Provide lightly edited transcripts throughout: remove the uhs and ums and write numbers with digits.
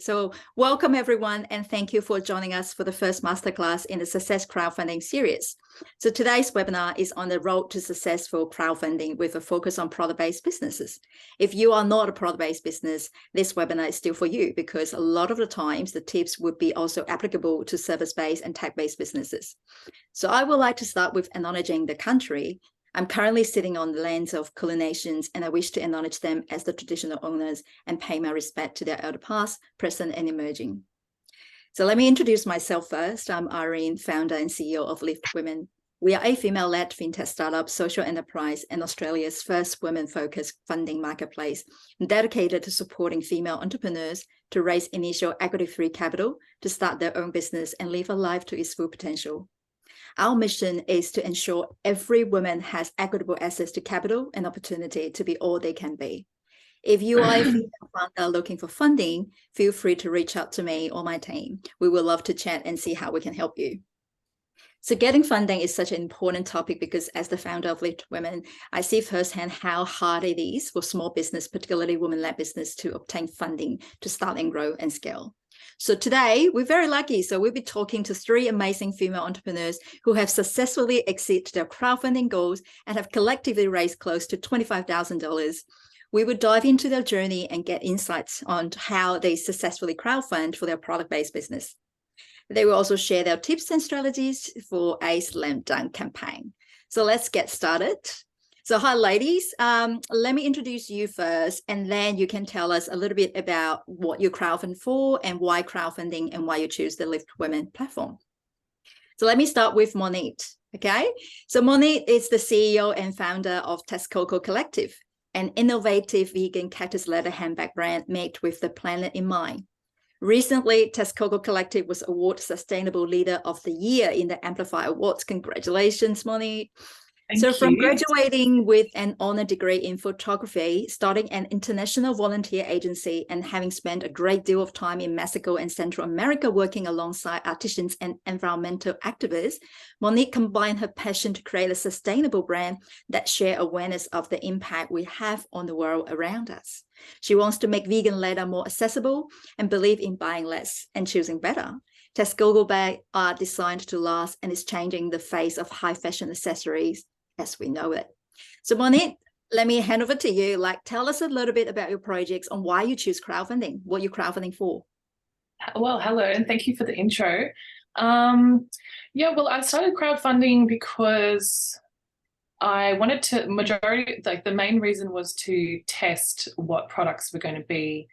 So welcome everyone, and thank you for joining us for the first masterclass in the Success Crowdfunding series. So today's webinar is on the road to successful crowdfunding with a focus on product-based businesses. If you are not a product-based business, this webinar is still for you because a lot of the times the tips would be also applicable to service-based and tech-based businesses. So I would like to start with acknowledging the country. I'm currently sitting on the lands of Kulin Nations, and I wish to acknowledge them as the traditional owners and pay my respect to their elder past, present, and emerging. So let me introduce myself first. I'm Irene, founder and CEO of Lift Women. We are a female-led fintech startup, social enterprise, and Australia's first women-focused funding marketplace, dedicated to supporting female entrepreneurs to raise initial equity-free capital to start their own business and live a life to its full potential. Our mission is to ensure every woman has equitable access to capital and opportunity to be all they can be. If you are a female founder looking for funding, feel free to reach out to me or my team. We would love to chat and see how we can help you. So getting funding is such an important topic because as the founder of Lift Women, I see firsthand how hard it is for small business, particularly women-led business, to obtain funding to start and grow and scale. So today, we're very lucky. So we'll be talking to 3 amazing female entrepreneurs who have successfully exceeded their crowdfunding goals and have collectively raised close to $25,000. We will dive into their journey and get insights on how they successfully crowdfund for their product-based business. They will also share their tips and strategies for a slam dunk campaign. So let's get started. So hi, ladies. Let me introduce you first, and then you can tell us a little bit about what you crowdfund for and why crowdfunding and why you choose the Lift Women platform. So let me start with Monique, okay? So Monique is the CEO and founder of Texcoco Collective, an innovative vegan cactus leather handbag brand made with the planet in mind. Recently, Texcoco Collective was awarded Sustainable Leader of the Year in the Amplify Awards. Congratulations, Monique. Thank From you. graduating with an honor degree in photography, starting an international volunteer agency, and having spent a great deal of time in Mexico and Central America working alongside artisans and environmental activists, Monique combined her passion to create a sustainable brand that share awareness of the impact we have on the world around us. She wants to make vegan leather more accessible and believe in buying less and choosing better. Texcoco bags are designed to last and is changing the face of high fashion accessories as we know it. So Monique, let me hand over to you. Tell us a little bit about your projects and why you choose crowdfunding, what you're crowdfunding for. Well, hello, and thank you for the intro. Well, I started crowdfunding because I wanted to, the main reason was to test what products were going to be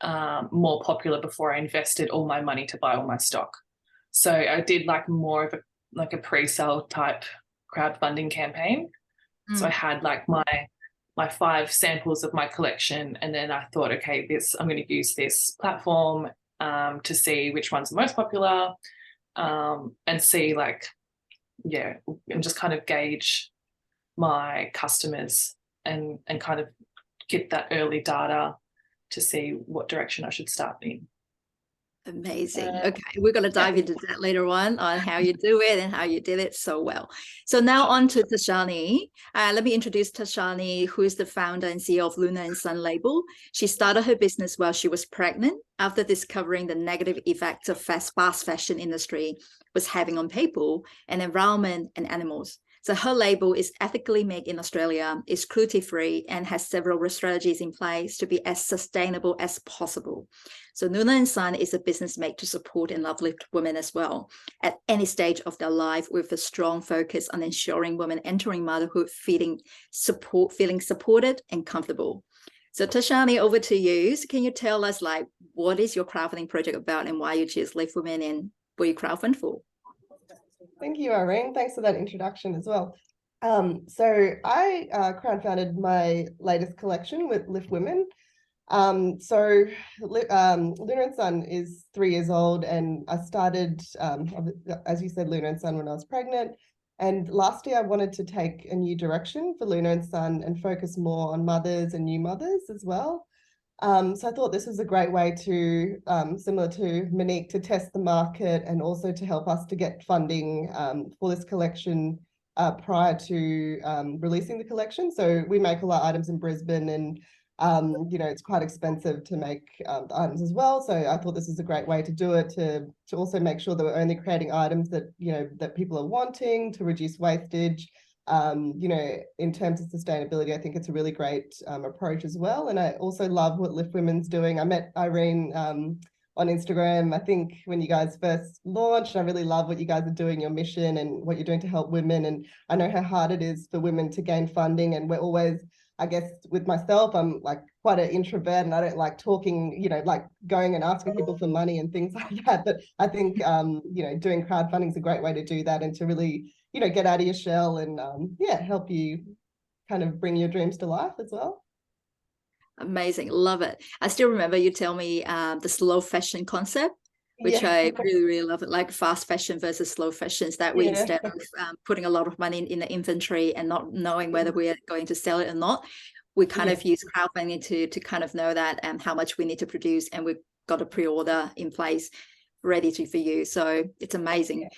more popular before I invested all my money to buy all my stock. So I did more of a pre-sale type crowdfunding campaign. So I had my 5 samples of my collection, and then I thought, okay, I'm going to use this platform to see which ones are most popular, and see and just kind of gauge my customers and kind of get that early data to see what direction I should start in. Amazing. Okay, we're going to dive into that later on how you do it and how you did it so well. So now on to Tashani. Let me introduce Tashani, who is the founder and CEO of Luna & Son label. She started her business while she was pregnant after discovering the negative effects of fast fashion industry was having on people and environment and animals. So her label is ethically made in Australia, is cruelty-free, and has several strategies in place to be as sustainable as possible. So Luna & Son is a business made to support and uplift women as well at any stage of their life, with a strong focus on ensuring women entering motherhood feeling supported and comfortable. So Tashani, over to you. So can you tell us what is your crowdfunding project about and why you choose Lift Women and what you crowdfund for? Thank you, Irene. Thanks for that introduction as well. So I crowdfunded my latest collection with Lift Women. Luna & Son is 3 years old, and I started, as you said, Luna & Son when I was pregnant. And last year I wanted to take a new direction for Luna & Son and focus more on mothers and new mothers as well. So I thought this was a great way to, similar to Monique, to test the market and also to help us to get funding for this collection prior to releasing the collection. So we make all our items in Brisbane, and You know, it's quite expensive to make the items as well. So I thought this is a great way to do it, to also make sure that we're only creating items that, you know, that people are wanting, to reduce wastage. You know, in terms of sustainability, I think it's a really great approach as well. And I also love what Lift Women's doing. I met Irene on Instagram, I think, when you guys first launched. I really love what you guys are doing, your mission and what you're doing to help women. And I know how hard it is for women to gain funding. And we're always, I guess, with myself, I'm like quite an introvert and I don't like talking, you know, like going and asking people for money and things like that. But I think, you know, doing crowdfunding is a great way to do that and to really, you know, get out of your shell and, yeah, help you kind of bring your dreams to life as well. Amazing. Love it. I still remember you tell me the slow fashion concept, which I really, really love it, like fast fashion versus slow fashions, that we instead of putting a lot of money in the inventory and not knowing whether we're going to sell it or not, we kind of use crowdfunding to kind of know that and how much we need to produce, and we've got a pre-order in place ready for you. So it's amazing.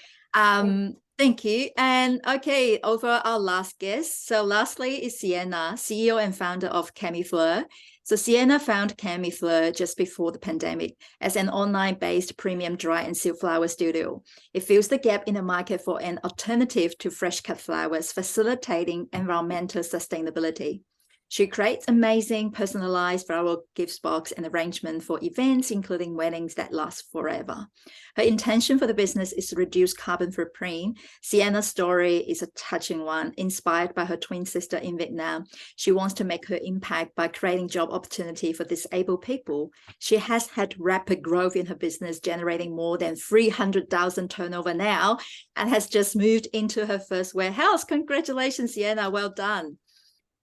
Thank you. And okay, over our last guest. So lastly is Sienna, CEO and founder of Camifleur. So Sienna found Camifleur just before the pandemic as an online-based premium dry and seal flower studio. It fills the gap in the market for an alternative to fresh cut flowers, facilitating environmental sustainability. She creates amazing personalized flower gift box and arrangement for events, including weddings that last forever. Her intention for the business is to reduce carbon footprint. Sienna's story is a touching one, inspired by her twin sister in Vietnam. She wants to make her impact by creating job opportunity for disabled people. She has had rapid growth in her business, generating more than 300,000 turnover now, and has just moved into her first warehouse. Congratulations, Sienna. Well done.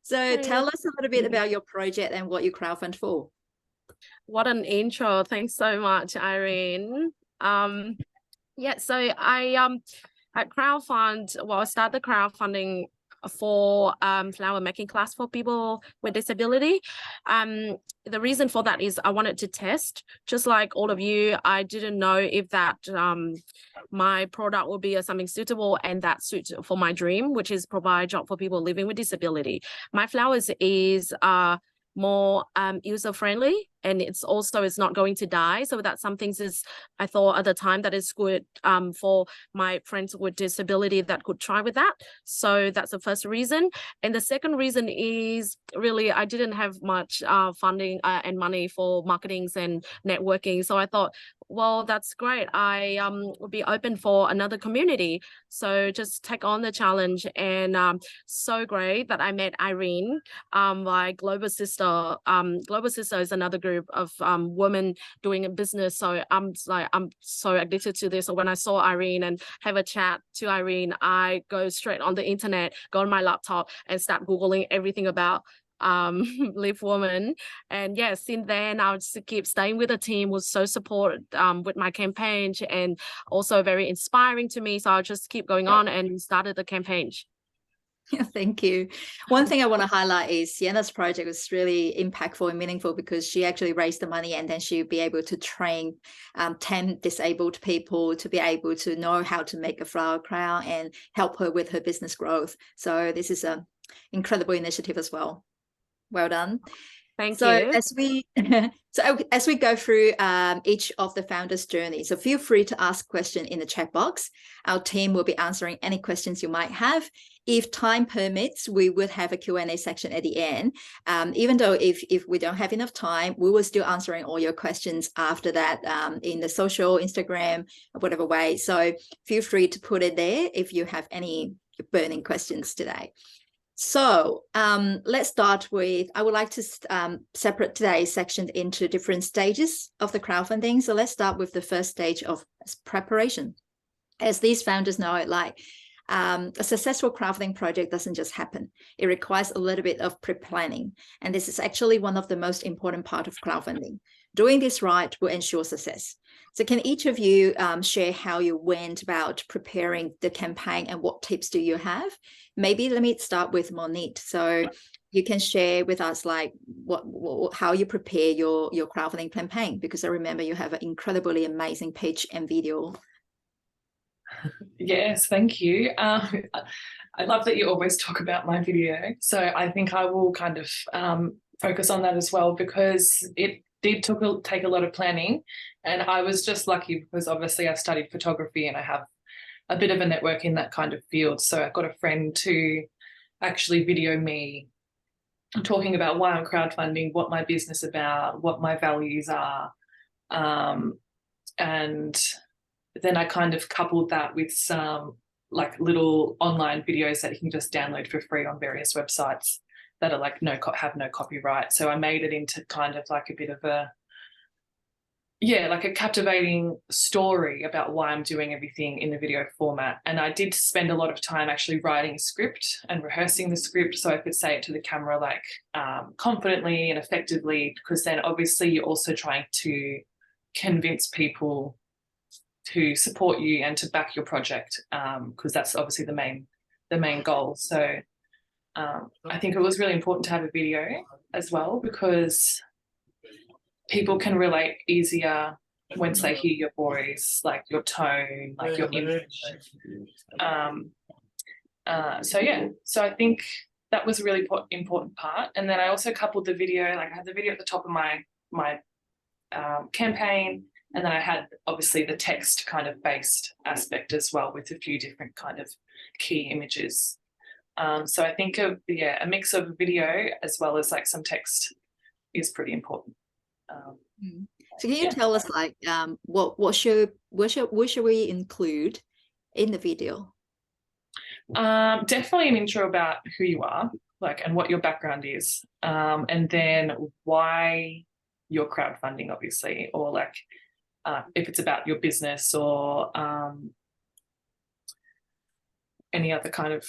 So tell us a little bit about your project and what you crowdfund for. What an intro. Thanks so much, Irene. Yeah, so I at crowdfund, well, I started crowdfunding for flower making class for people with disability. The reason for that is I wanted to test, just like all of you. I didn't know if that my product will be something suitable and that suits for my dream, which is provide job for people living with disability. My flowers is more user friendly, and it's not going to die. So that's some things is I thought at the time that is good for my friends with disability that could try with that. So that's the first reason. And the second reason is really I didn't have much funding and money for marketings and networking. So I thought, well, that's great. I would be open for another community. So just take on the challenge. And so great that I met Irene, my Global Sister. Global Sister is another group of women doing a business. So I'm so addicted to this. So when I saw Irene and have a chat to Irene, I go straight on the internet, go on my laptop and start Googling everything about Lift Women. And yeah, since then I'll just keep staying with the team, was so supportive with my campaign and also very inspiring to me. So I'll just keep going on and started the campaign. Thank you. One thing I want to highlight is Sienna's project was really impactful and meaningful because she actually raised the money and then she'll be able to train 10 disabled people to be able to know how to make a flower crown and help her with her business growth. So this is an incredible initiative as well. Well done. Thank you. As we go through each of the founders' journey, so feel free to ask questions in the chat box. Our team will be answering any questions you might have. If time permits, we would have a Q&A section at the end. Even though if we don't have enough time, we will still answering all your questions after that in the social, Instagram, whatever way. So feel free to put it there if you have any burning questions today. So let's start with, I would like to separate today's section into different stages of the crowdfunding. So let's start with the first stage of preparation. As these founders know it, like a successful crowdfunding project doesn't just happen. It requires a little bit of pre-planning. And this is actually one of the most important part of crowdfunding. Doing this right will ensure success. So can each of you share how you went about preparing the campaign and what tips do you have? Maybe let me start with Monique. So you can share with us like how you prepare your crowdfunding campaign, because I remember you have an incredibly amazing pitch and video. Yes, thank you. I love that you always talk about my video. So I think I will kind of focus on that as well, because it did take a lot of planning, and I was just lucky because obviously I studied photography and I have a bit of a network in that kind of field. So I got a friend to actually video me talking about why I'm crowdfunding, what my business about, what my values are. And then I kind of coupled that with some like little online videos that you can just download for free on various websites that are like have no copyright. So I made it into kind of like a bit of a, like a captivating story about why I'm doing everything in the video format. And I did spend a lot of time actually writing a script and rehearsing the script so I could say it to the camera like confidently and effectively, because then obviously you're also trying to convince people to support you and to back your project, because that's obviously the main goal. So I think it was really important to have a video as well, because people can relate easier once they hear your voice, like your tone, like your image. So I think that was a really important part. And then I also coupled the video, like I had the video at the top of my campaign, and then I had obviously the text kind of based aspect as well, with a few different kind of key images. So I think a mix of video as well as like some text is pretty important. So can you tell us like what should we include in the video? Definitely an intro about who you are, like, and what your background is, and then why you're crowdfunding, obviously, or like if it's about your business or any other kind of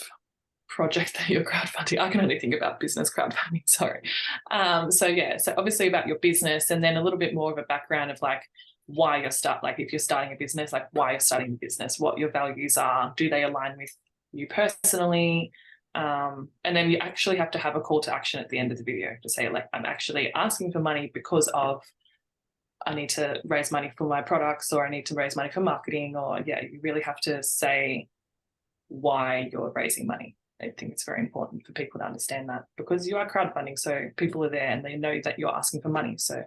project that you're crowdfunding. I can only think about business crowdfunding, sorry. So obviously about your business, and then a little bit more of a background of like why you're like if you're starting a business, like why you're starting a business, what your values are, do they align with you personally, and then you actually have to have a call to action at the end of the video to say like, I'm actually asking for money because of I need to raise money for my products, or I need to raise money for marketing, or you really have to say why you're raising money. I think it's very important for people to understand that, because you are crowdfunding, so people are there and they know that you're asking for money. So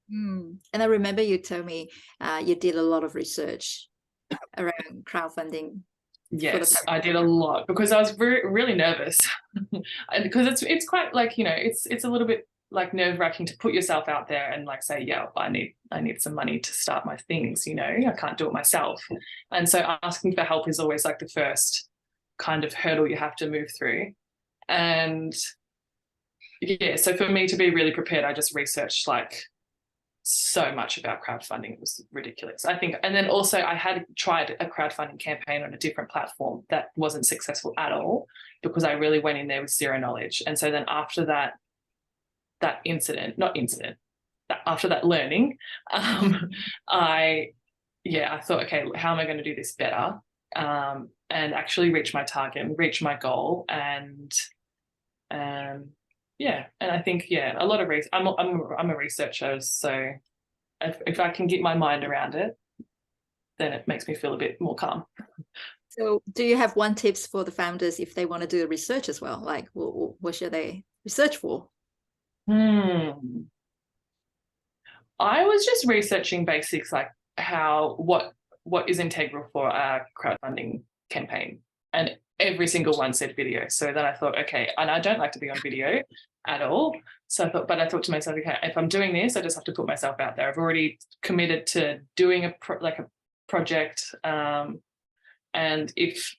And I remember you told me you did a lot of research around crowdfunding. Yes, I did a lot, because I was really nervous and because it's quite like, you know, it's a little bit like nerve-wracking to put yourself out there and like say, I need some money to start my things, you know, I can't do it myself. And so asking for help is always like the first kind of hurdle you have to move through. And so for me to be really prepared, I just researched like so much about crowdfunding. It was ridiculous, I think. And then also I had tried a crowdfunding campaign on a different platform that wasn't successful at all, because I really went in there with zero knowledge. And so then after after that learning, I thought, okay, how am I going to do this better, and actually reach my target and reach my goal? And and I think a lot of I'm a researcher, so if I can get my mind around it, then it makes me feel a bit more calm. So do you have one tips for the founders if they want to do the research as well? Like what should they research for? I was just researching basics, like what is integral for a crowdfunding campaign, and every single one said video. So then I thought, okay, and I don't like to be on video at all. So I thought to myself, okay, if I'm doing this, I just have to put myself out there. I've already committed to doing a project, and if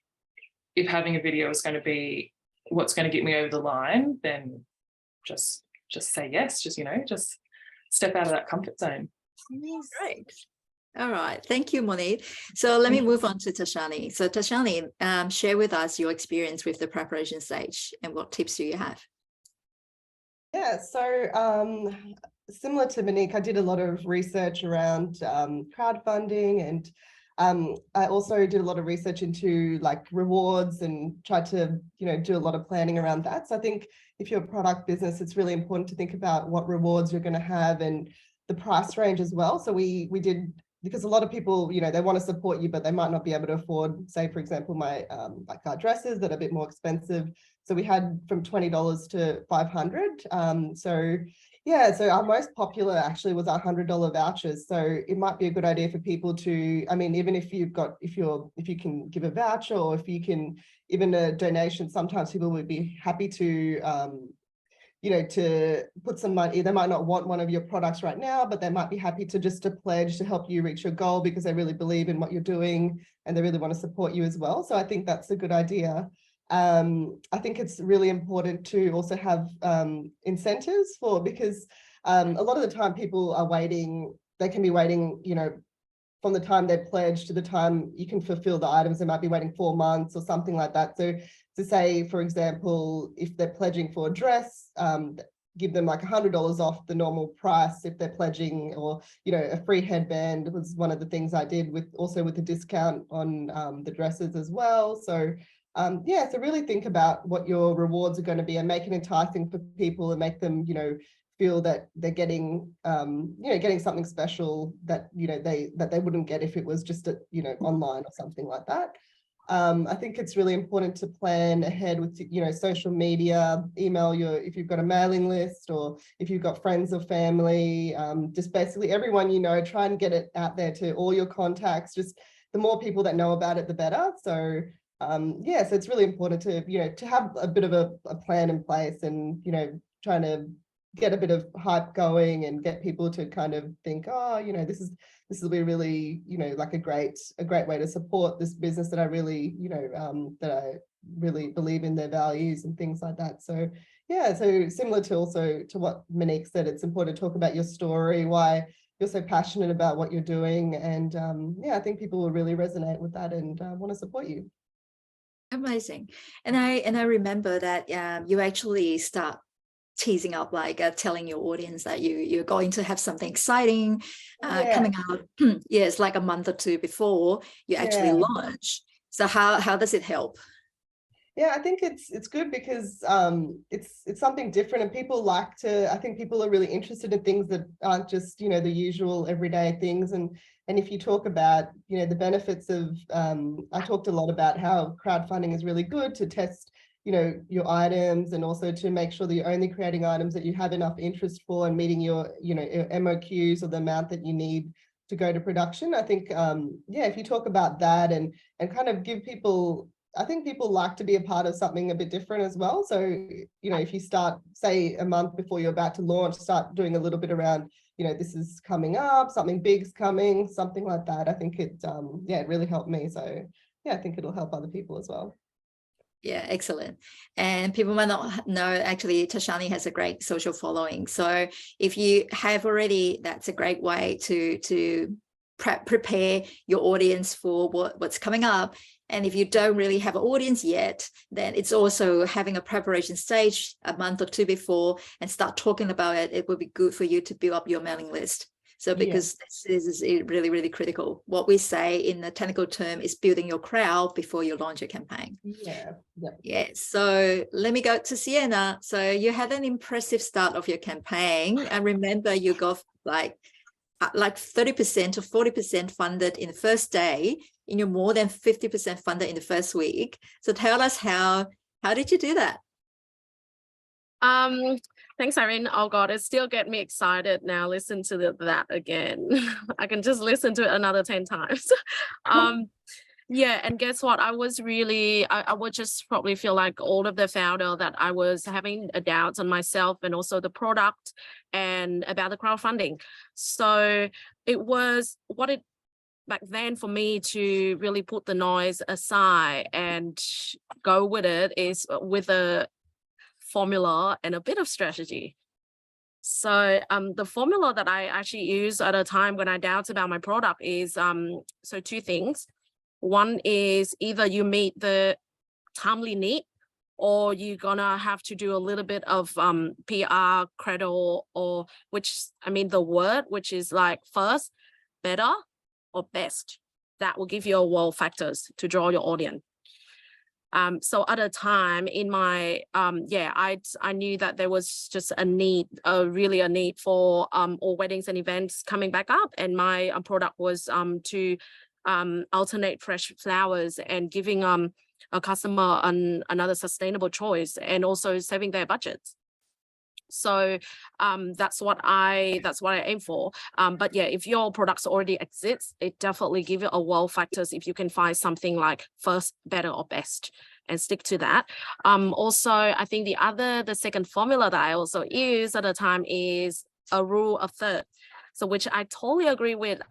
having a video is going to be what's going to get me over the line, then just say yes. Just step out of that comfort zone. Great. All right. Thank you, Monique. So let me move on to Tashani. So Tashani, share with us your experience with the preparation stage and what tips do you have? Yeah, so similar to Monique, I did a lot of research around crowdfunding, and I also did a lot of research into like rewards and tried to, do a lot of planning around that. So I think if you're a product business, it's really important to think about what rewards you're going to have and the price range as well. So we did because a lot of people, you know, they want to support you, but they might not be able to afford, say, for example, my like our dresses that are a bit more expensive. So we had from $20 to $500. So yeah, so our most popular actually was our $100 vouchers. So it might be a good idea for people to, I mean, even if you've got, if you can give a voucher, or if you can, even a donation, sometimes people would be happy to, you know, to put some money. They might not want one of your products right now, but they might be happy to just to pledge to help you reach your goal because they really believe in what you're doing and they really want to support you as well. So I think that's a good idea. I think it's really important to also have incentives for, because a lot of the time people are waiting, they can be waiting, you know, from the time they pledge to the time you can fulfill the items, they might be waiting 4 months or something like that. So to say, for example, if they're pledging for a dress, give them like $100 off the normal price if they're pledging, or, you know, a free headband was one of the things I did, with also with the discount on the dresses as well. So yeah, so really think about what your rewards are going to be and make it enticing for people and make them, you know, feel that they're getting, you know, getting something special that, you know, that they wouldn't get if it was just, you know, online or something like that. I think it's really important to plan ahead with, you know, social media, email if you've got a mailing list, or if you've got friends or family, just basically everyone, you know, try and get it out there to all your contacts. Just the more people that know about it, the better. So yeah, so it's really important to, you know, to have a bit of a plan in place, and, you know, trying to get a bit of hype going and get people to kind of think, oh, you know, this will be really, you know, like a great way to support this business that I really, you know, that I really believe in their values and things like that. So yeah, so similar to also to what Monique said, it's important to talk about your story, why you're so passionate about what you're doing. And yeah, I think people will really resonate with that and want to support you. Amazing. And I remember that you actually start teasing up, like telling your audience that you're going to have something exciting coming out. Yes, like a month or two before you actually launch. So how does it help? Yeah, I think it's good because it's something different, and people like to, I think people are really interested in things that aren't just, you know, the usual everyday things. And if you talk about, you know, the benefits of, I talked a lot about how crowdfunding is really good to test, you know, your items, and also to make sure that you're only creating items that you have enough interest for and meeting your, you know, your MOQs, or the amount that you need to go to production. I think, yeah, if you talk about that and kind of give people, I think people like to be a part of something a bit different as well. So, you know, if you start, say, a month before you're about to launch, start doing a little bit around, you know, this is coming up, something big's coming, something like that. I think it, yeah, it really helped me. So yeah, I think it'll help other people as well. Yeah, excellent. And people might not know, actually, Tashani has a great social following. So if you have already, that's a great way to prepare your audience for what's coming up. And if you don't really have an audience yet, then it's also having a preparation stage a month or two before and start talking about it. It will be good for you to build up your mailing list. So because this is really, really critical. What we say in the technical term is building your crowd before you launch a campaign. Yeah. So let me go to Sienna. So you had an impressive start of your campaign. I remember you got like 30% or 40% funded in the first day, and you're more than 50% funded in the first week. So tell us how did you do that? Thanks, Irene. Oh God, it still get me excited now. Listen to that again. I can just listen to it another 10 times. Yeah, and guess what? I was really, I would just probably feel like all of the founder that I was having a doubt on myself and also the product and about the crowdfunding. So it was back then for me to really put the noise aside and go with it is with a formula and a bit of strategy. So the formula that I actually use at a time when I doubt about my product is so two things. One is either you meet the timely need, or you're gonna have to do a little bit of PR credo, or the word which is like first, better, or best. That will give you a wow factors to draw your audience. So at a time in my, I knew that there was just a need for all weddings and events coming back up. And my product was to alternate fresh flowers and giving a customer another sustainable choice, and also saving their budgets. So that's what I aim for. But yeah, if your products already exists, it definitely give you a wow factors if you can find something like first, better, or best, and stick to that. Also, I think the second formula that I also use at the time is a rule of third. So which I totally agree with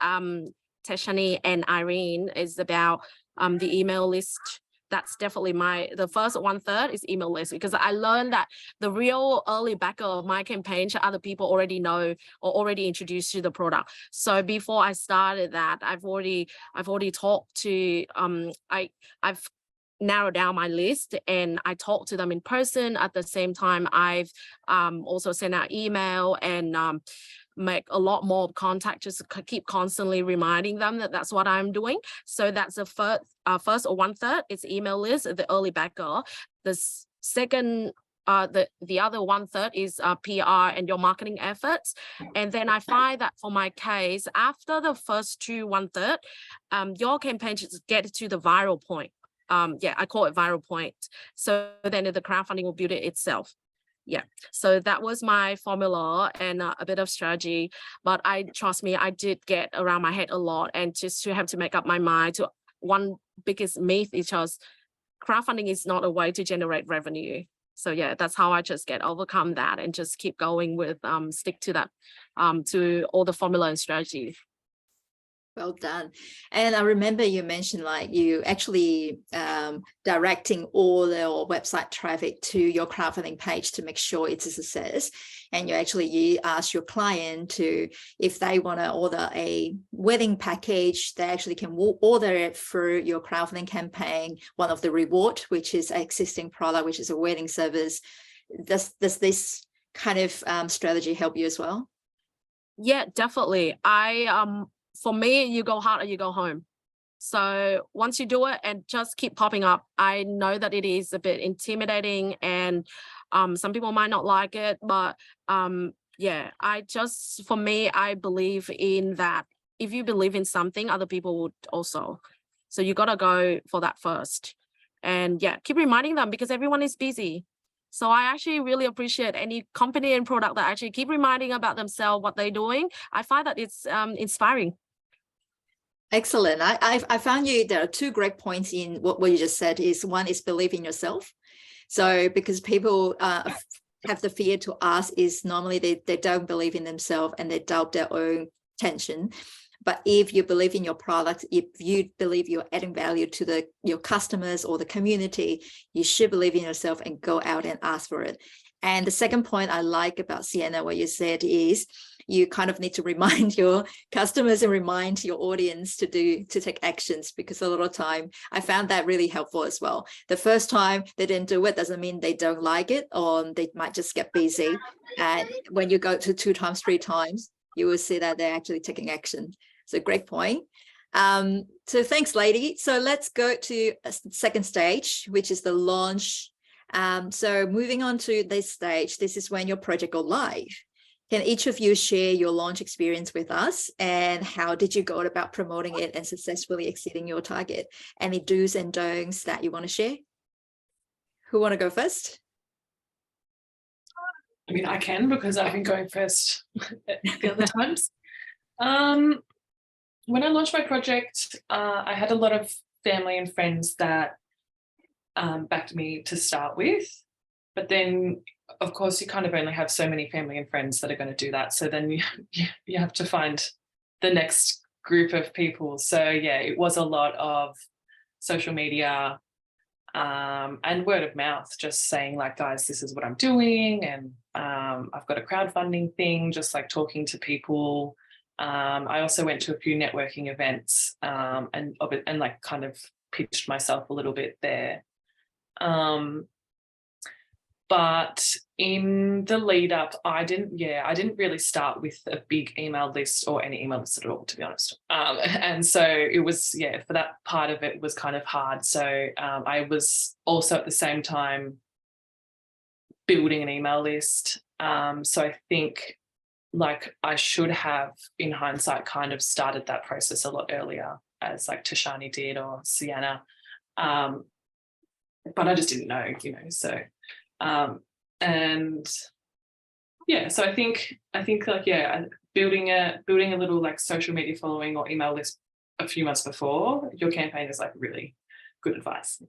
Teshani and Irene, is about the email list. That's definitely the first 1/3 is email list, because I learned that the real early backer of my campaign, other people already know or already introduced to the product. So before I started that, I've already talked to I've narrowed down my list, and I talk to them in person. At the same time, I've also sent out email and make a lot more contact, just keep constantly reminding them that that's what I'm doing. So that's the first or 1/3 is email list, the early backer. The second, the other 1/3 is PR and your marketing efforts. And then I find that for my case, after the first 1/3, your campaign just get to the viral point. I call it viral point. So then the crowdfunding will build it itself. Yeah, so that was my formula and a bit of strategy, but trust me, I did get around my head a lot, and just to have to make up my mind to one biggest myth is just crowdfunding is not a way to generate revenue. So yeah, that's how I just overcome that and just keep going with stick to that, to all the formula and strategy. Well done. And I remember you mentioned like you actually directing all the website traffic to your crowdfunding page to make sure it's a success. And you ask your client to, if they want to order a wedding package, they actually can order it through your crowdfunding campaign, one of the reward, which is an existing product, which is a wedding service. Does this kind of strategy help you as well? Yeah, definitely. For me, you go hard or you go home. So once you do it and just keep popping up, I know that it is a bit intimidating, and some people might not like it, but for me, I believe in that. If you believe in something, other people would also. So you got to go for that first. And yeah, keep reminding them, because everyone is busy. So I actually really appreciate any company and product that actually keep reminding about themselves, what they're doing. I find that it's inspiring. Excellent. I found there are two great points in what you just said. Is one is believe in yourself. So because people have the fear to ask, is normally they don't believe in themselves and they doubt their own intention. But if you believe in your product, if you believe you're adding value to your customers or the community, you should believe in yourself and go out and ask for it. And the second point I like about Sienna, what you said, is you kind of need to remind your customers and remind your audience to take actions, because a lot of time I found that really helpful as well. The first time they didn't do it doesn't mean they don't like it, or they might just get busy. And when you go to 2 times, 3 times, you will see that they're actually taking action. So great point. So thanks, lady. So let's go to a second stage, which is the launch. So moving on to this stage, this is when your project go live. Can each of you share your launch experience with us, and how did you go about promoting it and successfully exceeding your target? Any do's and don'ts that you want to share? Who want to go first? I mean, I can, because I've been going first the other times. When I launched my project, I had a lot of family and friends that backed me to start with. But then, of course, you kind of only have so many family and friends that are going to do that. So then you have to find the next group of people. So yeah, it was a lot of social media and word of mouth, just saying like, guys, this is what I'm doing. And I've got a crowdfunding thing, just like talking to people. I also went to a few networking events and like kind of pitched myself a little bit there. But in the lead up, I didn't really start with a big email list or any email list at all, to be honest. And so it was, for that part of it was kind of hard. So I was also at the same time building an email list. So I think like I should have, in hindsight, kind of started that process a lot earlier, as like Tashani did or Sienna. But I just didn't know, so and yeah, so I think like building a little like social media following or email list a few months before your campaign is like really good advice.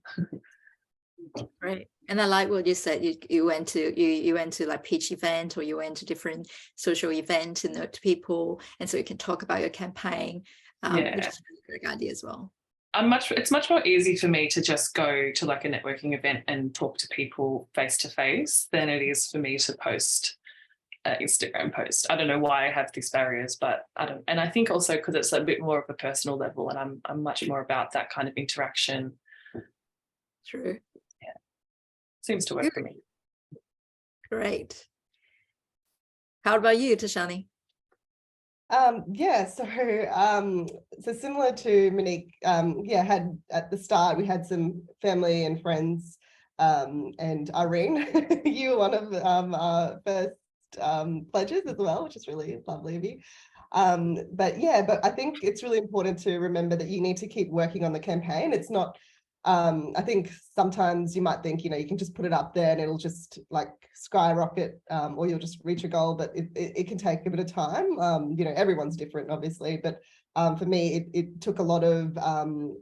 Right. And I like what you said, you went to like pitch event, or you went to different social event to know people, and so you can talk about your campaign, which is a really great idea as well. It's much more easy for me to just go to like a networking event and talk to people face to face than it is for me to post an Instagram post. I don't know why I have these barriers, but and I think also because it's a bit more of a personal level, and I'm much more about that kind of interaction. True. Yeah, seems to work for me. Great. How about you, Tashani? So similar to Monique, had at the start we had some family and friends, and Irene, you were one of our first pledges as well, which is really lovely of you. But I think it's really important to remember that you need to keep working on the campaign. It's not, I think sometimes you might think, you can just put it up there and it'll just like skyrocket, or you'll just reach a goal, but it can take a bit of time. Everyone's different, obviously, but for me, it took a lot of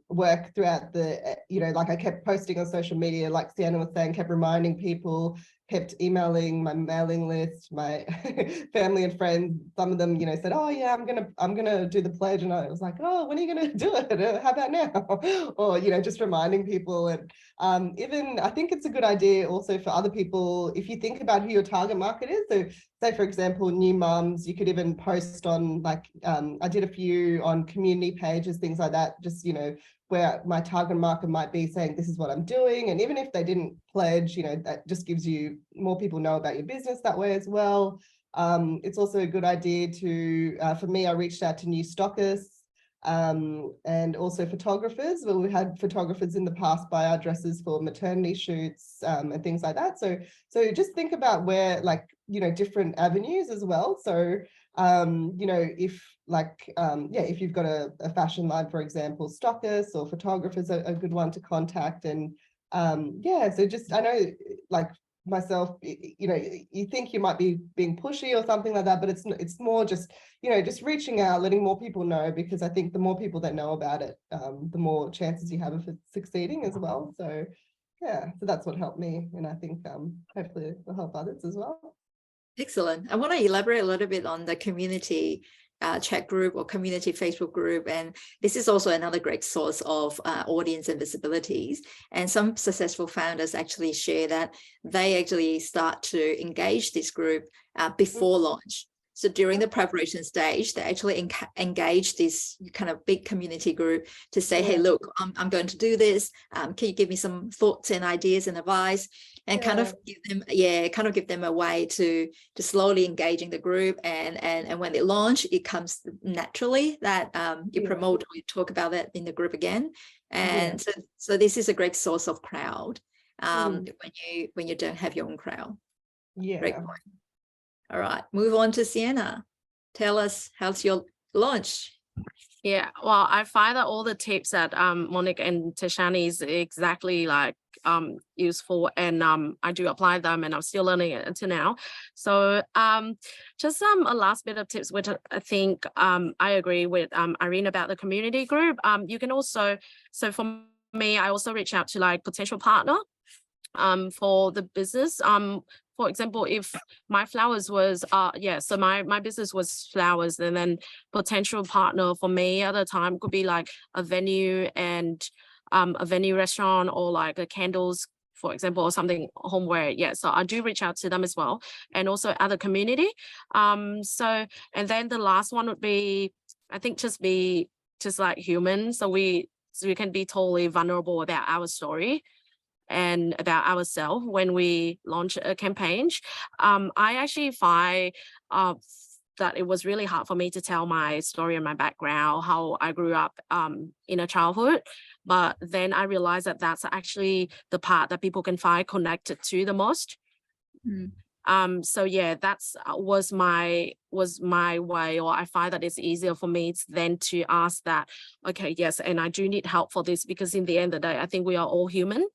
work throughout the, like I kept posting on social media, like Sienna was saying, kept reminding people, kept emailing my mailing list, my family and friends. Some of them, said, "Oh yeah, I'm gonna do the pledge," and I was like, "Oh, when are you gonna do it? How about now?" Or just reminding people. And even I think it's a good idea also for other people, if you think about who your target market is. So say, for example, new mums, you could even post on like I did a few on community pages, things like that, just where my target market might be saying this is what I'm doing. And even if they didn't pledge, that just gives you more people know about your business that way as well. It's also a good idea to, for me, I reached out to new stockists and also photographers. Well, we had photographers in the past buy our dresses for maternity shoots and things like that. So just think about where, like, different avenues as well. So if you've got a fashion line, for example, stockists or photographers are a good one to contact. And so just, I know, like myself, you think you might be being pushy or something like that, but it's more just, just reaching out, letting more people know, because I think the more people that know about it, the more chances you have of it succeeding as well. So so that's what helped me, and I think hopefully it will help others as well. Excellent. I want to elaborate a little bit on the community chat group or community Facebook group. And this is also another great source of audience and visibilities. And some successful founders actually share that they actually start to engage this group before launch. So during the preparation stage, they actually engage this kind of big community group to say, hey, look, I'm going to do this. Can you give me some thoughts and ideas and advice? And kind of give them a way to slowly engaging the group. And when they launch, it comes naturally that you promote or you talk about it in the group again. And so this is a great source of crowd when you don't have your own crowd. Yeah. Great point. All right, move on to Sienna. Tell us, how's your launch? Yeah, well, I find that all the tips that Monique and Tashani is exactly like useful, and I do apply them, and I'm still learning it until now. So just a last bit of tips, which I think I agree with Irene about the community group. You can also, so for me, I also reach out to like potential partner for the business. For example, if my flowers was, so my business was flowers, and then potential partner for me at the time could be like a venue and a venue restaurant, or like a candles, for example, or something homeware. Yeah, so I do reach out to them as well, and also other community. And then the last one would be, I think, just be just like human. So we can be totally vulnerable about our story. and about ourselves when we launch a campaign. I actually find that it was really hard for me to tell my story and my background, how I grew up in a childhood. But then I realized that that's actually the part that people can find connected to the most. So yeah, that's was my way, or I find that it's easier for me then to ask that, okay, yes, and I do need help for this, because in the end of the day, I think we are all human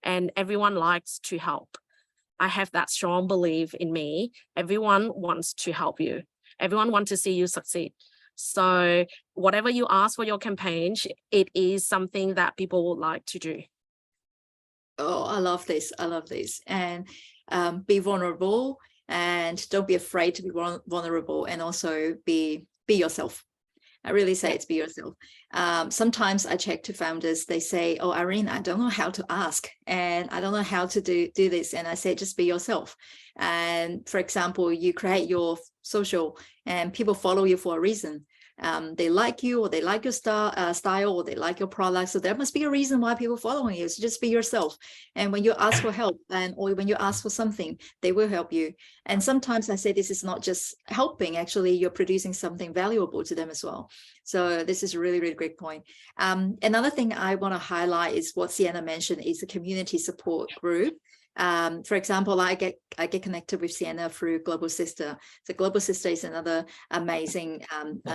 and everyone likes to help. I have that strong belief in me. Everyone wants to help you. Everyone wants to see you succeed. So whatever you ask for your campaign, it is something that people would like to do. Oh, I love this. I love this. And be vulnerable, and don't be afraid to be vulnerable, and also be yourself. I really say it's be yourself. Sometimes I check to founders, they say, oh, Irene, I don't know how to ask, and I don't know how to do this. And I say, just be yourself. And for example, you create your social and people follow you for a reason. They like you, or they like your style, or they like your product. So there must be a reason why people are following you. So just be yourself. And when you ask for help, or when you ask for something, they will help you. And sometimes I say this is not just helping, actually, you're producing something valuable to them as well. So this is a really, really great point. Another thing I want to highlight is what Sienna mentioned is a community support group. For example, I get connected with Sienna through Global Sister. So Global Sister is another amazing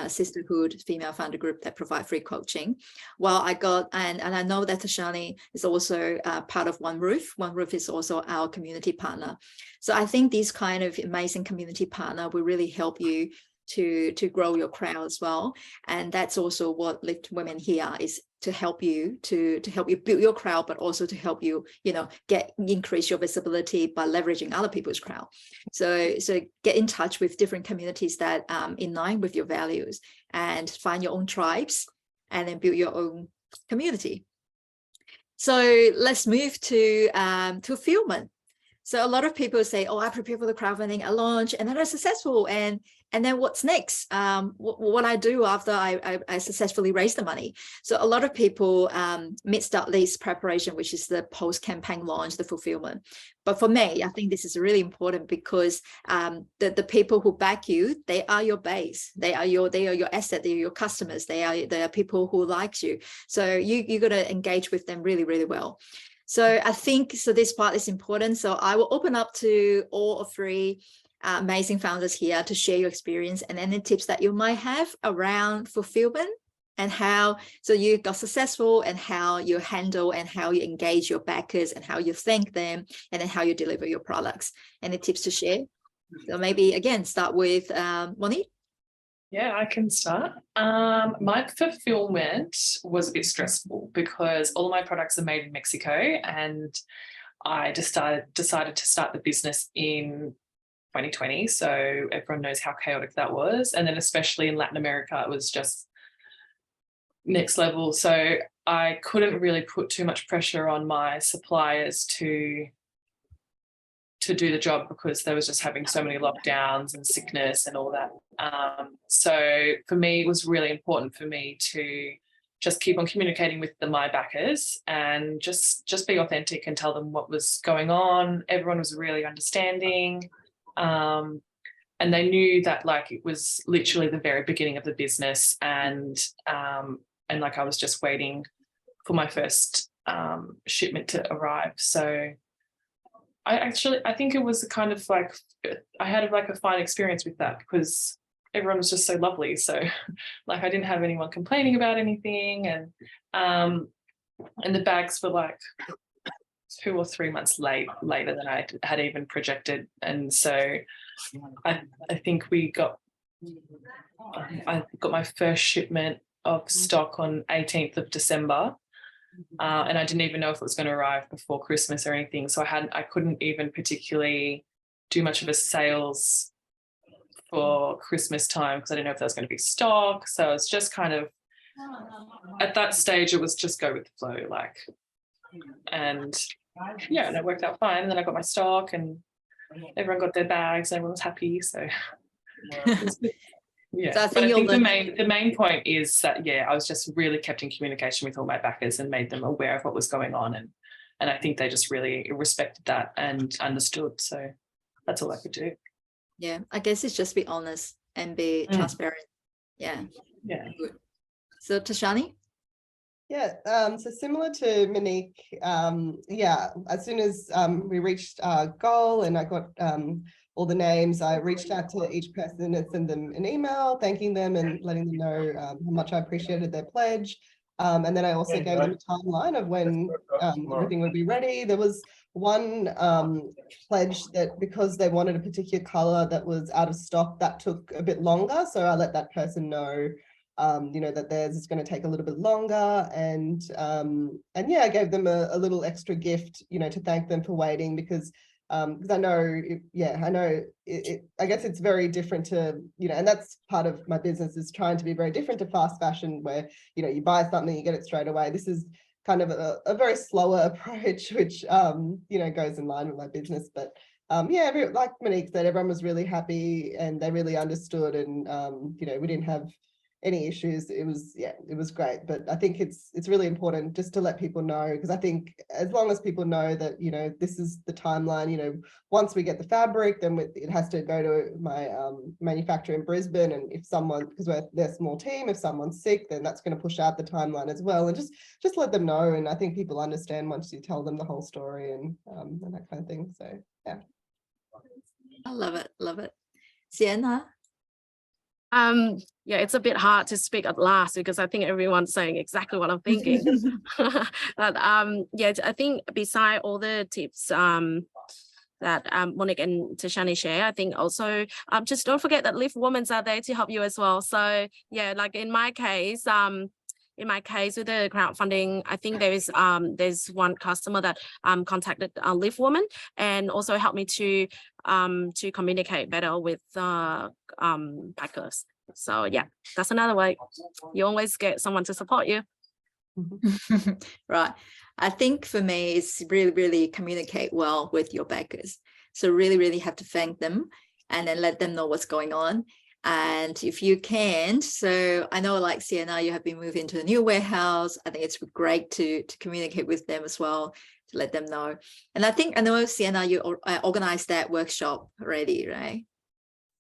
sisterhood female founder group that provide free coaching. Well, I got, and I know that Tashani is also part of One Roof. One Roof is also our community partner. So I think these kind of amazing community partner will really help you to grow your crowd as well. And that's also what Lift Women here is, to help you to help you build your crowd, but also to help you, increase your visibility by leveraging other people's crowd. So get in touch with different communities that in line with your values, and find your own tribes, and then build your own community. So let's move to fulfillment. So a lot of people say, oh, I prepare for the crowdfunding, I launch, and then I'm successful. And then what's next? What I do after I successfully raise the money. So a lot of people missed out this preparation, which is the post-campaign launch, the fulfillment. But for me, I think this is really important, because the people who back you, they are your base. They are your asset. They are your customers. They are people who like you. So you got to engage with them really, really well. So I think, this part is important. So I will open up to all three amazing founders here to share your experience and any tips that you might have around fulfillment, and how you got successful, and how you handle and how you engage your backers, and how you thank them, and then how you deliver your products. Any tips to share? So maybe again, start with Monique. Yeah, I can start. My fulfillment was a bit stressful, because all of my products are made in Mexico, and I decided to start the business in 2020. So everyone knows how chaotic that was. And then especially in Latin America, it was just next level. So I couldn't really put too much pressure on my suppliers to do the job, because they was just having so many lockdowns and sickness and all that. So for me, it was really important for me to just keep on communicating with my backers, and just be authentic and tell them what was going on. Everyone was really understanding. And they knew that it was literally the very beginning of the business, and I was just waiting for my first shipment to arrive. So I think it was kind of I had a fine experience with that, because everyone was just so lovely. So I didn't have anyone complaining about anything, and the bags were 2 or 3 months later than I had even projected. And so I think I got my first shipment of stock on 18th of December. And I didn't even know if it was going to arrive before Christmas or anything. So I couldn't even particularly do much of a sales for Christmas time, because I didn't know if there was going to be stock. So it's just kind of, at that stage, it was just go with the flow, and yeah, and it worked out fine. And then I got my stock, and everyone got their bags, and everyone was happy. So yeah, so I think the main point is that, I was just really kept in communication with all my backers and made them aware of what was going on, And I think they just really respected that and understood. So that's all I could do. Yeah, I guess it's just be honest and be transparent. Yeah. Yeah. Good. So Tashani? Yeah, so similar to Monique, yeah, as soon as we reached our goal and I got all the names, I reached out to each person and sent them an email, thanking them and letting them know how much I appreciated their pledge. And then I also gave them a timeline of when everything would be ready. There was one pledge that because they wanted a particular color that was out of stock, that took a bit longer. So I let that person know you know, that theirs is going to take a little bit longer, and yeah, I gave them a little extra gift, you know, to thank them for waiting, because I know, I know I guess it's very different to, you know, and that's part of my business, is trying to be very different to fast fashion, where, you know, you buy something, you get it straight away. This is kind of a very slower approach, which you know, goes in line with my business. But yeah, like Monique said, everyone was really happy and they really understood, and you know, we didn't have any issues. It was great. But I think it's really important just to let people know, because I think as long as people know that, you know, this is the timeline, you know, once we get the fabric, then it has to go to my manufacturer in Brisbane, and if someone, because they're a small team, if someone's sick, then that's going to push out the timeline as well, and just let them know. And I think people understand once you tell them the whole story and that kind of thing. So yeah, I love it. Sienna? Yeah, it's a bit hard to speak at last because I think everyone's saying exactly what I'm thinking. But yeah, I think beside all the tips that Monique and Tashani share, I think also just don't forget that Lift Women's are there to help you as well. So yeah, like in my case with the crowdfunding, I think there's one customer that contacted Lift Woman and also helped me to communicate better with packers. So yeah, that's another way. You always get someone to support you. Right. I think for me, it's really communicate well with your backers. So really have to thank them and then let them know what's going on. And if you can, so I know, like Sienna, you have been moving to a new warehouse. I think it's great to communicate with them as well, to let them know. And I know, Sienna, you organized that workshop already, right?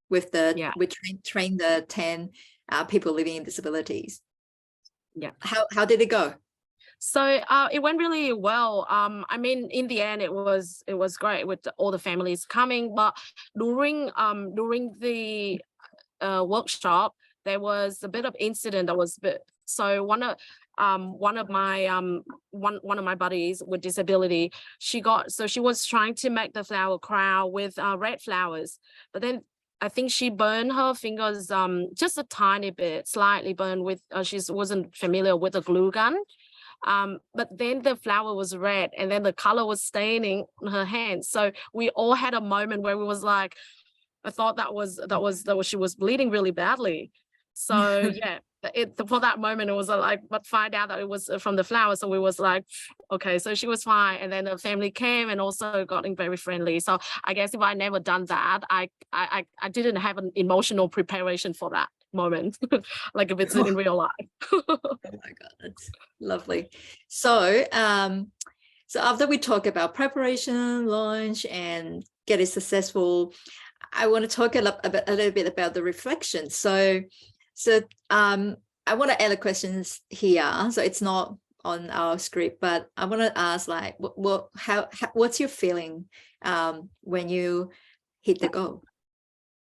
With we train the 10 people living in disabilities. Yeah. How did it go? So it went really well. I mean, in the end, it was great with all the families coming. But during the workshop, there was a bit of incident that was so one of my buddies with disability, she was trying to make the flower crown with red flowers, but then I think she burned her fingers just a tiny bit, slightly burned with she wasn't familiar with a glue gun. But then the flower was red and then the color was staining her hands. So we all had a moment where we was like, I thought that was she was bleeding really badly. So yeah, for that moment it was like, but find out that it was from the flower. So we was like, okay, so she was fine. And then the family came and also got very friendly. So I guess if I never done that, I didn't have an emotional preparation for that moment, like if it's in real life. Oh my God, that's lovely. So so after we talk about preparation, launch, and get it successful, I want to talk a little bit about the reflection. So I want to add the questions here. So it's not on our script, but I want to ask, like, what's your feeling when you hit the goal?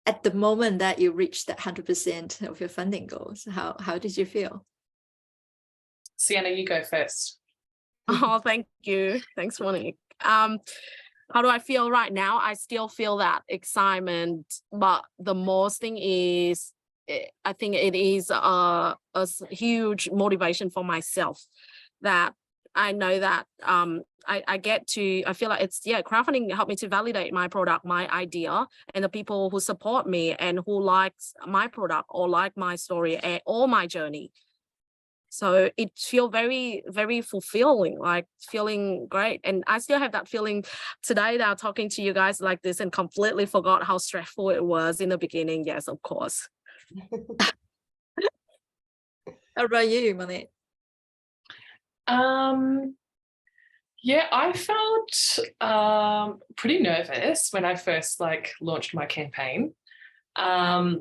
At the moment that you reached that 100% of your funding goals, how did you feel? Sienna, you go first. Oh, thank you. Thanks, Monique. How do I feel right now? I still feel that excitement, but the most thing is, I think it is a huge motivation for myself, that I know that I feel like it's, crowdfunding helped me to validate my product, my idea, and the people who support me and who likes my product or like my story or my journey. So it feels very fulfilling, like feeling great. And I still have that feeling today that I'm talking to you guys like this and completely forgot how stressful it was in the beginning. Yes, of course. How about you, Monique? Yeah, I felt pretty nervous when I first launched my campaign. But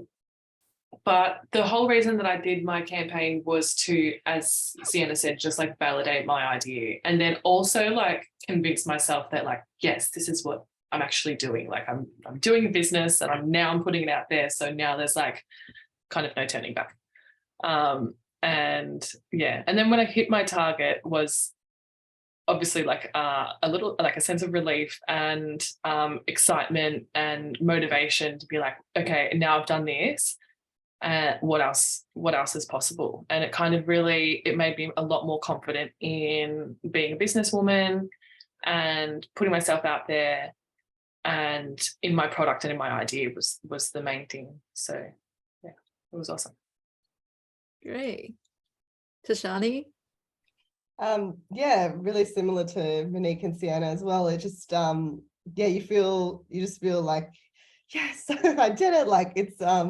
the whole reason that I did my campaign was to, as Sienna said, just validate my idea, and then also convince myself that yes, this is what I'm actually doing. I'm doing a business, and I'm putting it out there. So now there's kind of no turning back. And yeah, and then when I hit my target was obviously a little a sense of relief and excitement and motivation to be okay, now I've done this. What else is possible? And it kind of it made me a lot more confident in being a businesswoman and putting myself out there, and in my product and in my idea was the main thing. So yeah, it was awesome. Great. Tashani? Yeah, really similar to Monique and Sienna as well. It just yeah, you just feel like, yes, I did it. It's I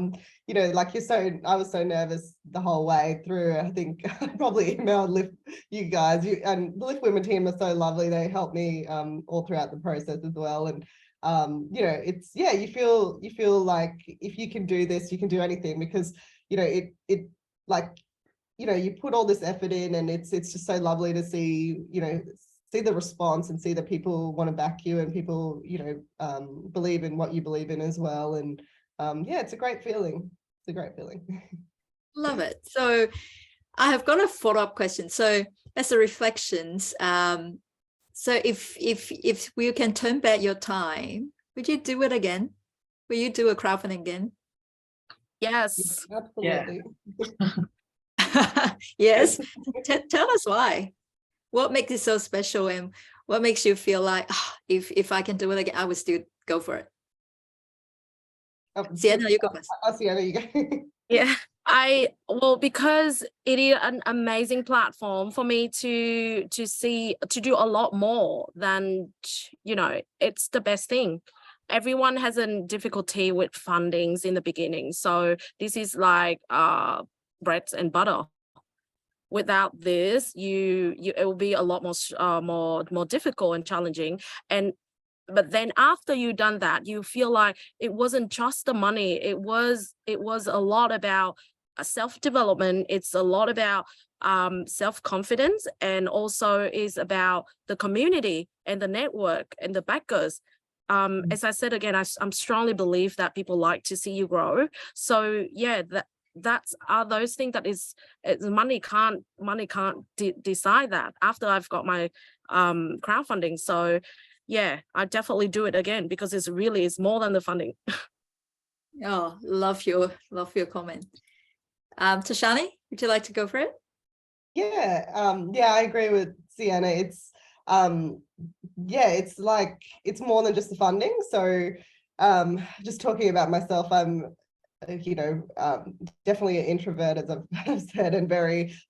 was so nervous the whole way through. I think I probably emailed Lift, you guys, and the Lift Women team are so lovely. They helped me all throughout the process as well. And it's, yeah, you feel like if you can do this, you can do anything, because you put all this effort in, and it's just so lovely to see the response and see that people want to back you, and people believe in what you believe in as well. And yeah, it's a great feeling. It's a great feeling. Love it. So I have got a follow-up question. So as a reflections, so if we can turn back your time, would you do it again? Will you do a crowdfunding again? Yes. Absolutely. Yes. Tell us why. What makes it so special, and what makes you feel like, if I can do it again, I would still go for it? Sienna, you go first. Sienna, you go. Yeah, because it is an amazing platform for me to do a lot more than, it's the best thing. Everyone has a difficulty with fundings in the beginning. So this is bread and butter. Without this, it will be a lot more difficult and challenging. But then after you've done that, you feel like it wasn't just the money. It was a lot about self-development. It's a lot about self-confidence, and also is about the community and the network and the backers. As I said again, I'm strongly believe that people like to see you grow. So yeah, that's those things that money can't decide that after I've got my crowdfunding. So yeah, I definitely do it again, because it's more than the funding. Oh, love your comment. Tashani, would you like to go for it? Yeah, I agree with Sienna. It's it's more than just the funding. So just talking about myself, I'm definitely an introvert, as I've said, and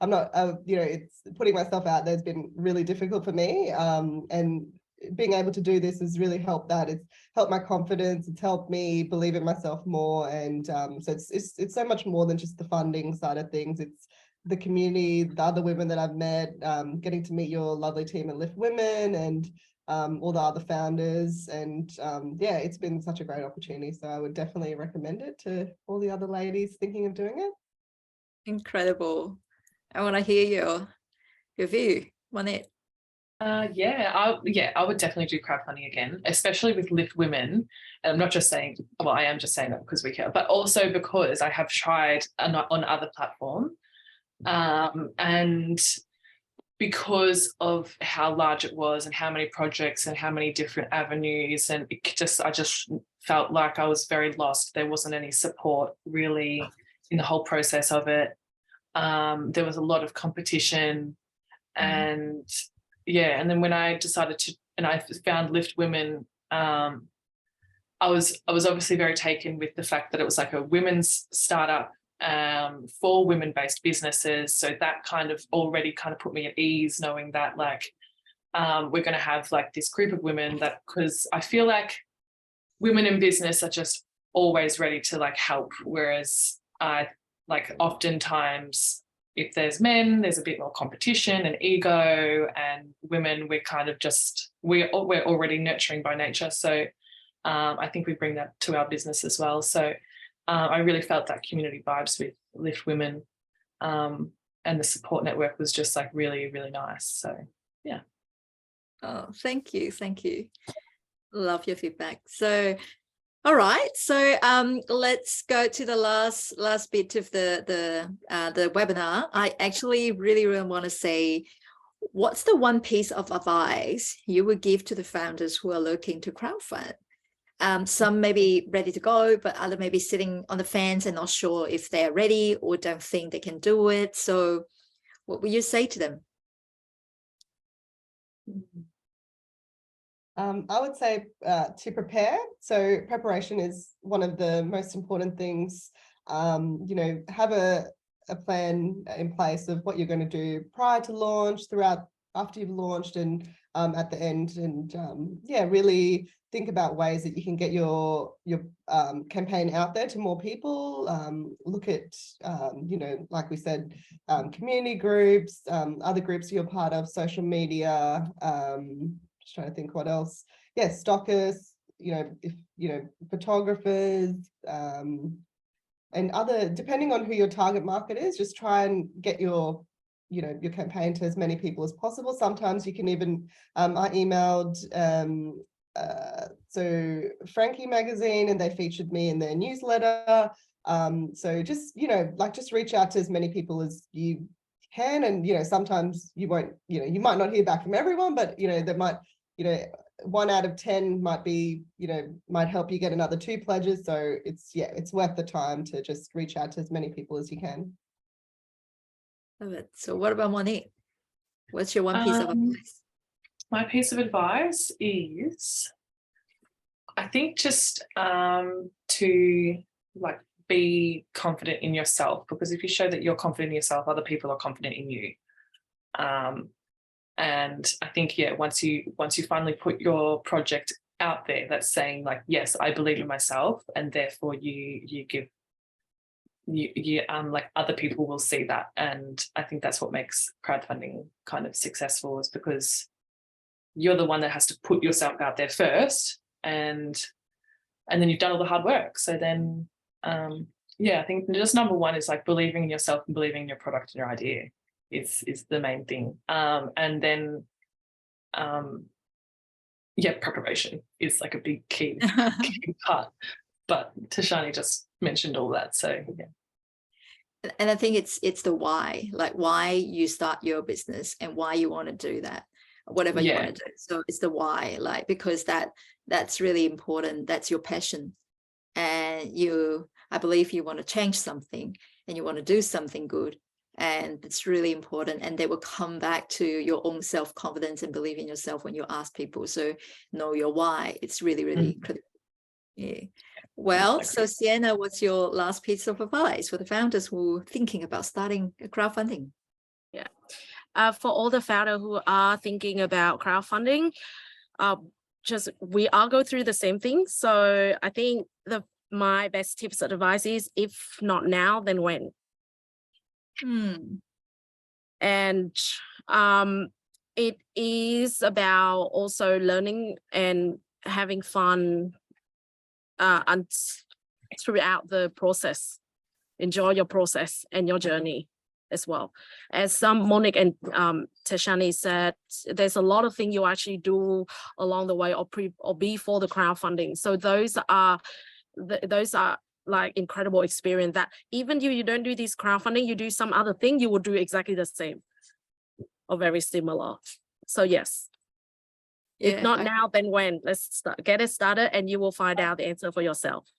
I'm not it's putting myself out there has been really difficult for me, and being able to do this has really helped that. It's helped my confidence, it's helped me believe in myself more, and so it's so much more than just the funding side of things. It's the community, the other women that I've met, getting to meet your lovely team at Lift Women, and all the other founders, and yeah, it's been such a great opportunity. So I would definitely recommend it to all the other ladies thinking of doing it. Incredible. I want to hear your view on it. I would definitely do crowdfunding again, especially with Lift Women. And I'm not just saying, well, I am just saying that because we care, but also because I have tried on other platforms, and because of how large it was and how many projects and how many different avenues, and I just felt like I was very lost. There wasn't any support really in the whole process of it. There was a lot of competition, and yeah, and then when I decided to, and I found Lift Women, I was obviously very taken with the fact that it was like a women's startup for women-based businesses. So that kind of already put me at ease, knowing that we're going to have this group of women, that, because I feel like women in business are just always ready to help, whereas I oftentimes if there's men, there's a bit more competition and ego, and women, we're kind of just, we're already nurturing by nature. So I think we bring that to our business as well. So I really felt that community vibes with Lift Women, and the support network was just like really, really nice. So yeah. Oh, thank you. Thank you. Love your feedback. So, all right. So let's go to the last bit of the webinar. I actually really want to say, what's the one piece of advice you would give to the founders who are looking to crowdfund? Some may be ready to go, but other may be sitting on the fence and not sure if they're ready or don't think they can do it. So what would you say to them? I would say to prepare. So preparation is one of the most important things. You know, have a plan in place of what you're going to do prior to launch, throughout, after you've launched, and at the end. And yeah, really think about ways that you can get your campaign out there to more people. Look at, you know, like we said, community groups, other groups you're part of, social media, just trying to think what else. Yeah, stockers, you know, if you know, photographers, and other, depending on who your target market is, just try and get your, you know, your campaign to as many people as possible. Sometimes you can even, I emailed so Frankie magazine, and they featured me in their newsletter. So just, you know, like just reach out to as many people as you can. And, you know, sometimes you won't, you know, you might not hear back from everyone, but, you know, there might, you know, 1 out of 10 might be, you know, might help you get another 2 pledges. So it's, yeah, it's worth the time to just reach out to as many people as you can. Love it. So what about Monique? What's your one piece of advice? My piece of advice is, I think just to like be confident in yourself, because if you show that you're confident in yourself, other people are confident in you. And I think, yeah, once you finally put your project out there, that's saying like, yes, I believe in myself, and therefore you give, like other people will see that. And I think that's what makes crowdfunding kind of successful, is because you're the one that has to put yourself out there first, and then you've done all the hard work. So then yeah, I think just number one is like believing in yourself and believing in your product and your idea is the main thing. And then yeah, preparation is like a big key part, but Tashani just mentioned all that. So yeah. And I think it's the why, like why you start your business and why you want to do that, whatever you want to do. So it's the why, like, because that's really important. That's your passion. And I believe you want to change something and you want to do something good. And it's really important. And they will come back to your own self-confidence and believe in yourself when you ask people. So know your why. It's really, really critical. Yeah. Well, so Sienna, what's your last piece of advice for the founders who are thinking about starting a crowdfunding? Yeah. For all the founders who are thinking about crowdfunding, just we all go through the same thing. So I think my best tips and advice is, if not now, then when? And it is about also learning and having fun and throughout the process. Enjoy your process and your journey as well. As Monique and Tashani said, there's a lot of things you actually do along the way or before the crowdfunding. So those are like incredible experience that even you don't do this crowdfunding, you do some other thing, you will do exactly the same or very similar. So yes, if not now, then when? Let's get it started, and you will find out the answer for yourself.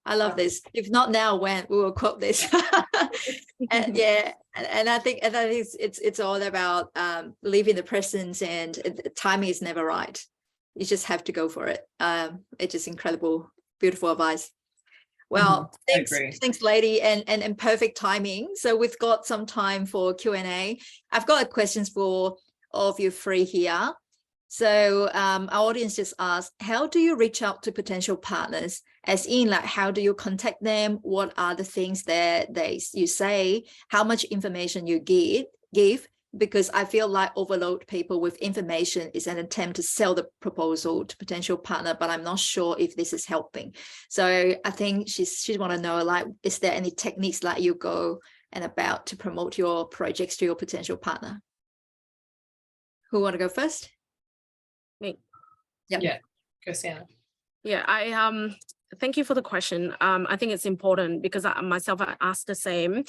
I love this. If not now, when? We will quote this. And yeah, and I think it's all about living the present, and timing is never right. You just have to go for it. It's just incredible, beautiful advice. Well, thanks, lady, and perfect timing. So we've got some time for Q&A. I've got questions for all of you three here. So our audience just asked, how do you reach out to potential partners as in like, how do you contact them? What are the things that you say? How much information you give? Because I feel like overload people with information is an attempt to sell the proposal to potential partner, but I'm not sure if this is helping. So I think she want to know, like, is there any techniques like you go and about to promote your projects to your potential partner? Who want to go first? Me. Yeah, go Sienna. Yeah, thank you for the question. I think it's important because I asked the same,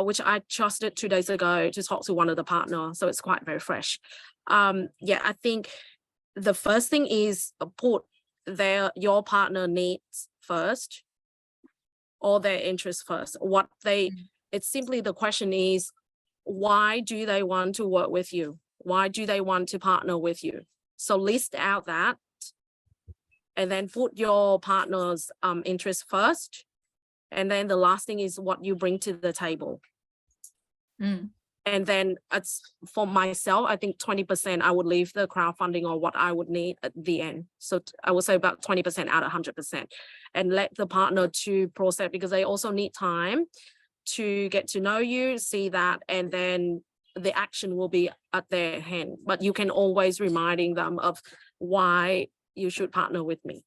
which I just did 2 days ago to talk to one of the partners. So it's quite very fresh. Yeah, I think the first thing is put your partner needs first, or their interests first. It's simply the question is, why do they want to work with you? Why do they want to partner with you? So list out that, and then put your partner's interest first. And then the last thing is what you bring to the table. And then it's for myself, I think 20% I would leave the crowdfunding or what I would need at the end. So I would say about 20% out of 100%, and let the partner to process, because they also need time to get to know you, see that, and then the action will be at their hand. But you can always reminding them of why you should partner with me.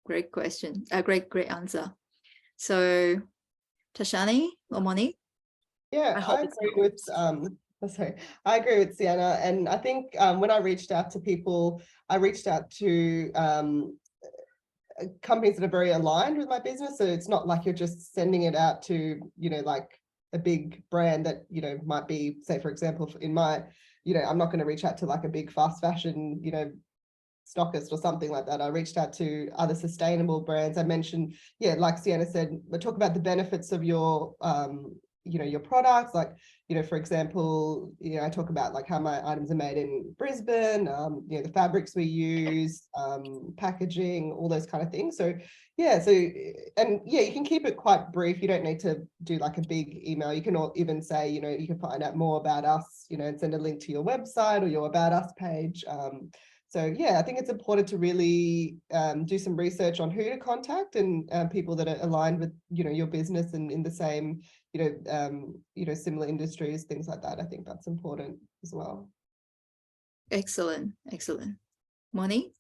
Great question. A great answer. So Tashani or Moni? Yeah, I agree with Sienna. And I think when I reached out to people, I reached out to companies that are very aligned with my business. So it's not like you're just sending it out to, like a big brand that, might be, say, for example, in my, I'm not going to reach out to like a big fast fashion, stockist or something like that. I reached out to other sustainable brands. I mentioned, like Sienna said, we talk about the benefits of your, your products. Like, for example, I talk about like how my items are made in Brisbane, the fabrics we use, packaging, all those kind of things. So, you can keep it quite brief. You don't need to do like a big email. You can even say, you can find out more about us, and send a link to your website or your About Us page. So I think it's important to really do some research on who to contact, and people that are aligned with your business and in the same similar industries, things like that. I think that's important as well. Excellent. Moni?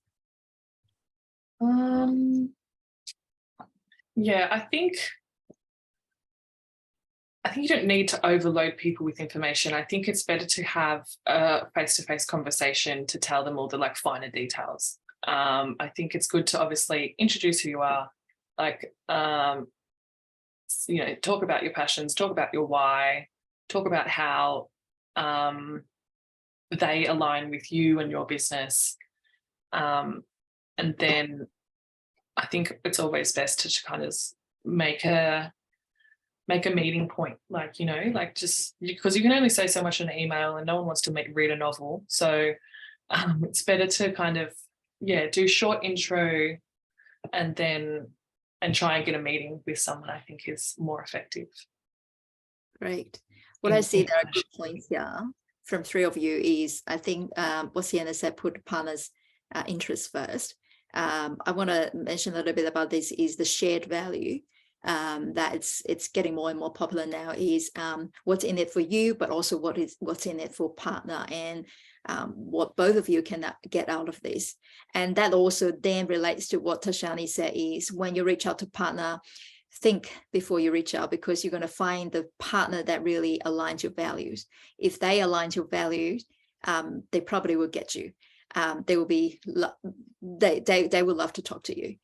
Yeah, I think you don't need to overload people with information. I think it's better to have a face-to-face conversation to tell them all the like finer details. I think it's good to obviously introduce who you are, like, talk about your passions, talk about your why, talk about how they align with you and your business. And then I think it's always best to kind of make a meeting point, just because you can only say so much in an email and no one wants to read a novel. So it's better to kind of, do short intro and try and get a meeting with someone. I think is more effective. Great. What I see there are good points here from three of you is, I think what Sienna said, put partners' interests first. I want to mention a little bit about this is the shared value. That it's getting more and more popular now is what's in it for you, but also what's in it for partner, and what both of you can get out of this. And that also then relates to what Tashani said is, when you reach out to partner, think before you reach out, because you're going to find the partner that really aligns your values. If they align your values, they probably will get you. They will be they will love to talk to you.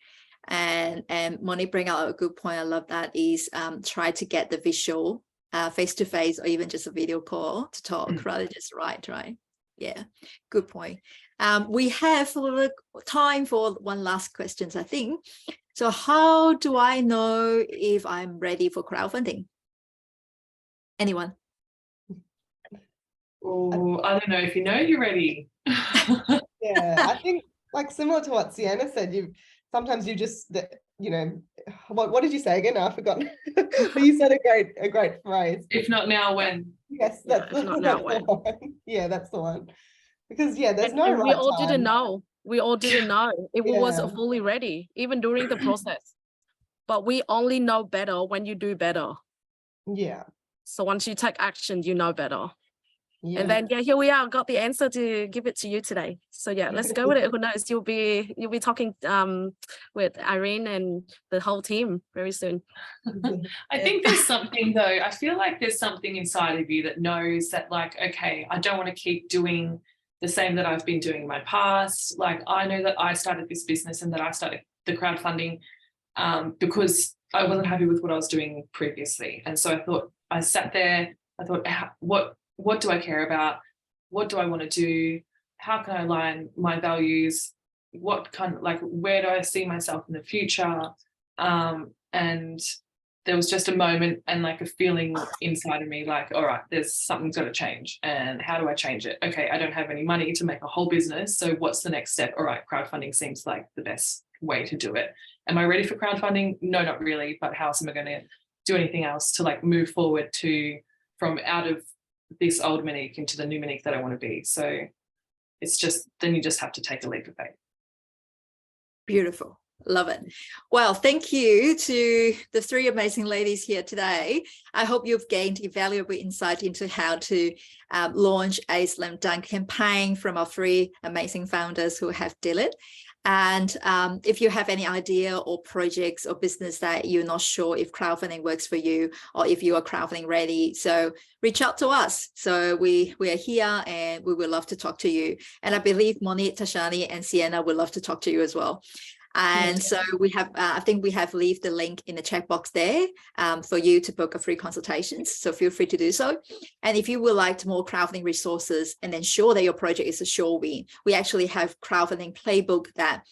And Moni bring out a good point. I love that is try to get the visual face-to-face or even just a video call to talk rather than just write, right? Yeah, good point. We have a little time for one last question, I think. So how do I know if I'm ready for crowdfunding? Anyone? Oh, I don't know if you know you're ready. Yeah, I think like similar to what Sienna said, sometimes you just, what did you say again? I forgot. You said a great phrase. If not now, when? Yes, that's the one. Yeah, that's the one. Because there's no right we all time. didn't know. We all didn't know it was Yeah. fully ready, even during the process. But we only know better when you do better. Yeah. So once you take action, you know better. Yeah. And then here we are, got the answer to give it to you today. So let's go with it. Who knows? You'll be talking with Irene and the whole team very soon. I think there's something though, I feel like there's something inside of you that knows that, like, okay, I don't want to keep doing the same that I've been doing in my past. Like, I know that I started this business and that I started the crowdfunding because I wasn't happy with what I was doing previously. And so I sat there, I thought, what do I care about? What do I want to do? How can I align my values? Where do I see myself in the future? And there was just a moment and like a feeling inside of me, like, all right, something's got to change. And how do I change it? Okay, I don't have any money to make a whole business. So what's the next step? All right, crowdfunding seems like the best way to do it. Am I ready for crowdfunding? No, not really. But how else am I going to do anything else to like move forward from out of this old Monique into the new Monique that I want to be? So it's just, then you just have to take a leap of faith. Beautiful. Love it. Well, thank you to the three amazing ladies here today. I hope you've gained invaluable insight into how to launch a slam dunk campaign from our three amazing founders who have did it. And if you have any idea or projects or business that you're not sure if crowdfunding works for you, or if you are crowdfunding ready, so reach out to us. So we are here and we would love to talk to you. And I believe Monique, Tashani and Sienna would love to talk to you as well. And so we have, I think we have left the link in the chat box there for you to book a free consultations. So feel free to do so. And if you would like more crowdfunding resources and ensure that your project is a sure win, we actually have crowdfunding playbook that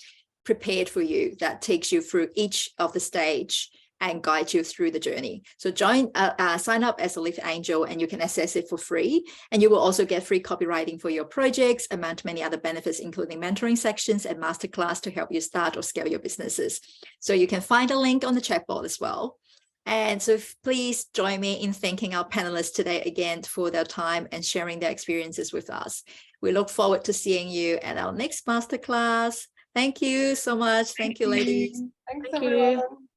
prepared for you that takes you through each of the stage and guide you through the journey. So sign up as a Lift Angel and you can access it for free. And you will also get free copywriting for your projects, among many other benefits, including mentoring sections and masterclass to help you start or scale your businesses. So you can find a link on the chat board as well. And so please join me in thanking our panelists today again for their time and sharing their experiences with us. We look forward to seeing you at our next masterclass. Thank you so much. Thank you, ladies. Thanks, Thank everyone. you.